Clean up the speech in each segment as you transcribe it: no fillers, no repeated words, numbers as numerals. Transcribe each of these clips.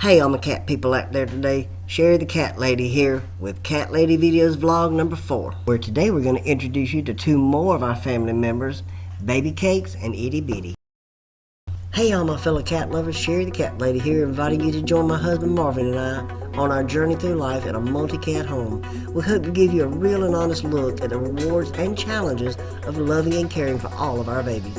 Hey, all my cat people out there today. Sherry the Cat Lady here with Cat Lady Videos vlog number 4, where today we're going to introduce you to 2 more of our family members, Baby Cakes and Itty Bitty. Hey, all my fellow cat lovers, Sherry the Cat Lady here, inviting you to join my husband Marvin and I on our journey through life in a multi-cat home. We hope to give you a real and honest look at the rewards and challenges of loving and caring for all of our babies.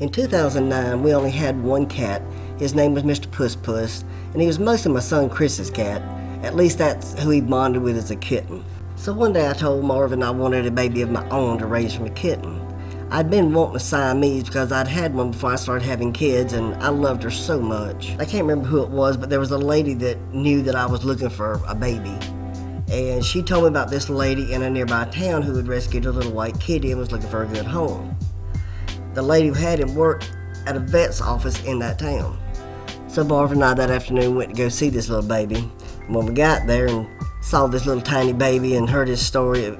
In 2009, we only had one cat. His name was Mr. Puss Puss, and he was mostly my son Chris's cat. At least that's who he bonded with as a kitten. So one day I told Marvin I wanted a baby of my own to raise from a kitten. I'd been wanting a Siamese because I'd had one before I started having kids, and I loved her so much. I can't remember who it was, but there was a lady that knew that I was looking for a baby. And she told me about this lady in a nearby town who had rescued a little white kitty and was looking for a good home. The lady who had him worked at a vet's office in that town. So Marvin and I that afternoon went to go see this little baby. And when we got there and saw this little tiny baby and heard his story, it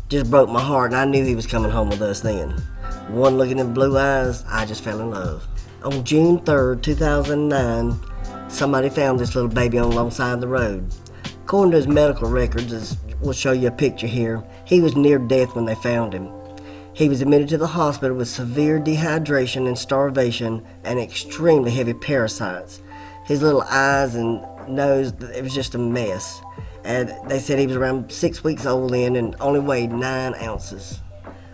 just broke my heart, and I knew he was coming home with us then. One look at his blue eyes, I just fell in love. On June 3rd, 2009, somebody found this little baby on the long side of the road. According to his medical records, as we'll show you a picture here, he was near death when they found him. He was admitted to the hospital with severe dehydration and starvation and extremely heavy parasites. His little eyes and nose, it was just a mess. And they said he was around 6 weeks old then and only weighed 9 ounces.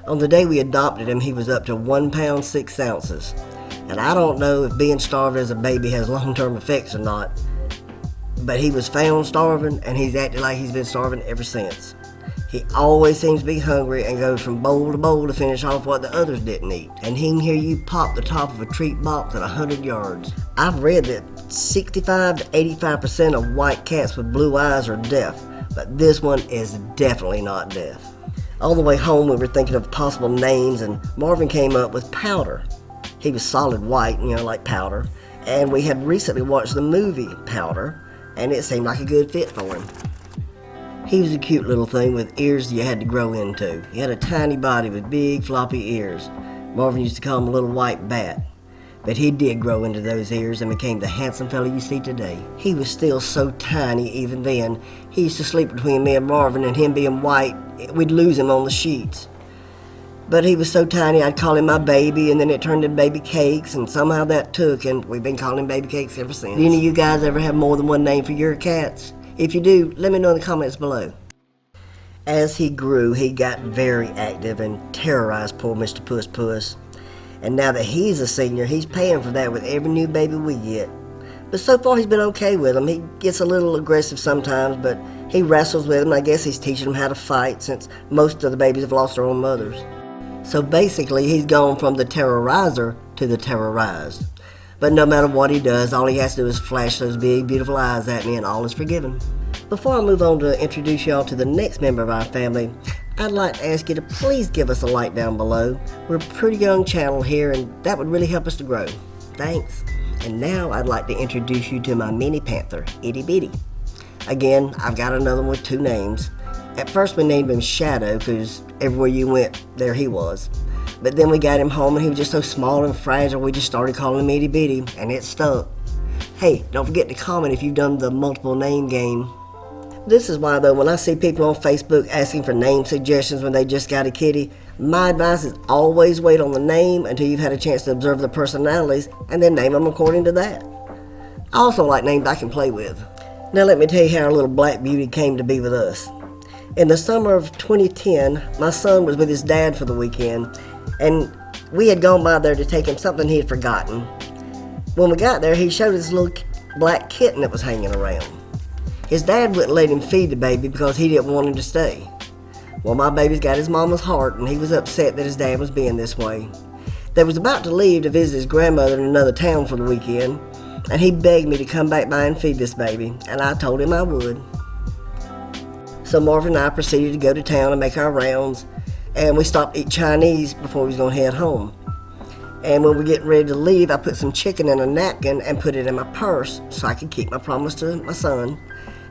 On the day we adopted him, he was up to 1 pound 6 ounces. And I don't know if being starved as a baby has long-term effects or not, but he was found starving, and he's acted like he's been starving ever since. He always seems to be hungry and goes from bowl to bowl to finish off what the others didn't eat. And he can hear you pop the top of a treat box at 100 yards. I've read that 65 to 85% of white cats with blue eyes are deaf, but this one is definitely not deaf. All the way home we were thinking of possible names, and Marvin came up with Powder. He was solid white, like powder, and we had recently watched the movie Powder, and it seemed like a good fit for him. He was a cute little thing with ears you had to grow into. He had a tiny body with big floppy ears. Marvin used to call him a little white bat. But he did grow into those ears and became the handsome fellow you see today. He was still so tiny even then. He used to sleep between me and Marvin, and him being white, we'd lose him on the sheets. But he was so tiny I'd call him my baby, and then it turned into Baby Cakes, and somehow that took, and we've been calling him Baby Cakes ever since. Do any of you guys ever have more than one name for your cats? If you do, let me know in the comments below. As he grew, he got very active and terrorized poor Mr. Puss Puss. And now that he's a senior, he's paying for that with every new baby we get. But so far he's been okay with them. He gets a little aggressive sometimes, but he wrestles with them. I guess he's teaching them how to fight, since most of the babies have lost their own mothers. So basically he's gone from the terrorizer to the terrorized. But no matter what he does, all he has to do is flash those big, beautiful eyes at me, and all is forgiven. Before I move on to introduce y'all to the next member of our family, I'd like to ask you to please give us a like down below. We're a pretty young channel here, and that would really help us to grow. Thanks. And now I'd like to introduce you to my mini panther, Itty Bitty. Again, I've got another one with 2 names. At first we named him Shadow, because everywhere you went, there he was. But then we got him home, and he was just so small and fragile, we just started calling him Itty Bitty, and it stuck. Hey, don't forget to comment if you've done the multiple name game. This is why, though, when I see people on Facebook asking for name suggestions when they just got a kitty, my advice is always wait on the name until you've had a chance to observe the personalities, and then name them according to that. I also like names I can play with. Now let me tell you how our little black beauty came to be with us. In the summer of 2010, my son was with his dad for the weekend, and we had gone by there to take him something he had forgotten. When we got there, he showed us this little black kitten that was hanging around. His dad wouldn't let him feed the baby because he didn't want him to stay. Well, my baby's got his mama's heart, and he was upset that his dad was being this way. They was about to leave to visit his grandmother in another town for the weekend, and he begged me to come back by and feed this baby, and I told him I would. So Marvin and I proceeded to go to town and make our rounds, and we stopped to eat Chinese before we was going to head home. And when we were getting ready to leave, I put some chicken in a napkin and put it in my purse so I could keep my promise to my son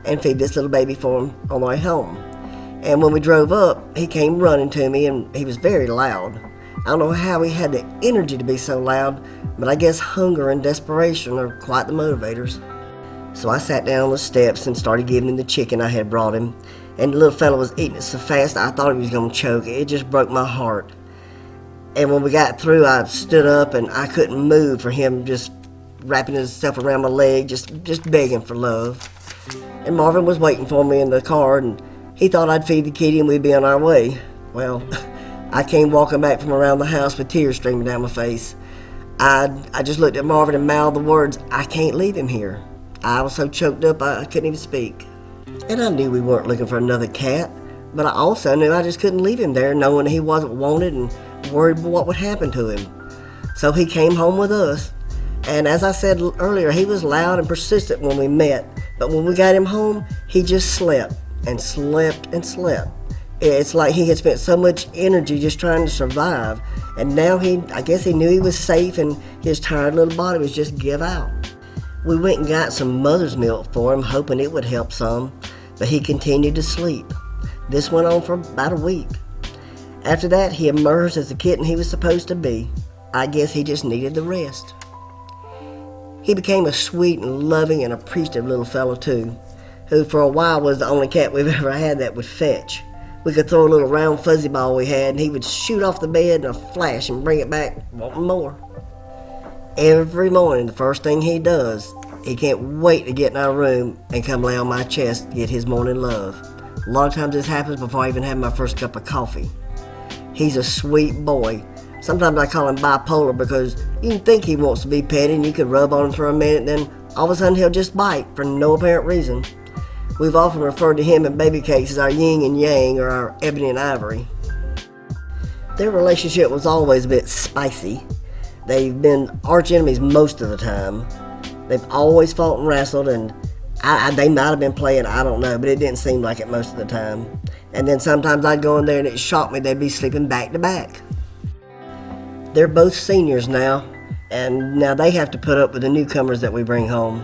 and feed this little baby for him on the way home. And when we drove up, he came running to me, and he was very loud. I don't know how he had the energy to be so loud, but I guess hunger and desperation are quite the motivators. So I sat down on the steps and started giving him the chicken I had brought him. And the little fella was eating it so fast I thought he was going to choke. It just broke my heart. And when we got through, I stood up and I couldn't move for him just wrapping himself around my leg, just begging for love. And Marvin was waiting for me in the car, and he thought I'd feed the kitty and we'd be on our way. Well, I came walking back from around the house with tears streaming down my face. I just looked at Marvin and mouthed the words, "I can't leave him here." I was so choked up I couldn't even speak. And I knew we weren't looking for another cat, but I also knew I just couldn't leave him there knowing he wasn't wanted and worried what would happen to him. So he came home with us. And as I said earlier, he was loud and persistent when we met, but when we got him home, he just slept and slept and slept. It's like he had spent so much energy just trying to survive, and now I guess he knew he was safe and his tired little body was just give out. We went and got some mother's milk for him, hoping it would help some, but he continued to sleep. This went on for about a week. After that, he emerged as the kitten he was supposed to be. I guess he just needed the rest. He became a sweet and loving and appreciative little fellow too, who for a while was the only cat we've ever had that would fetch. We could throw a little round fuzzy ball we had and he would shoot off the bed in a flash and bring it back wanting more. Every morning, the first thing he does, he can't wait to get in our room and come lay on my chest to get his morning love. A lot of times this happens before I even have my first cup of coffee. He's a sweet boy. Sometimes I call him bipolar because you can think he wants to be petted and you could rub on him for a minute, then all of a sudden he'll just bite for no apparent reason. We've often referred to him and Baby Cakes as our yin and yang or our ebony and ivory. Their relationship was always a bit spicy. They've been arch enemies most of the time. They've always fought and wrestled, and they might have been playing, I don't know, but it didn't seem like it most of the time. And then sometimes I'd go in there and it shocked me they'd be sleeping back to back. They're both seniors now, and now they have to put up with the newcomers that we bring home.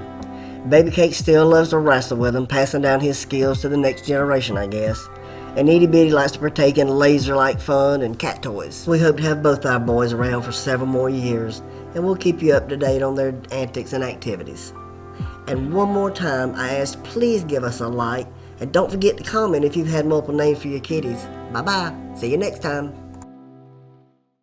Baby Cake still loves to wrestle with them, passing down his skills to the next generation, I guess. And Itty Bitty likes to partake in laser-like fun and cat toys. We hope to have both our boys around for several more years, and we'll keep you up to date on their antics and activities. And one more time, I ask please give us a like, and don't forget to comment if you've had multiple names for your kitties. Bye-bye. See you next time.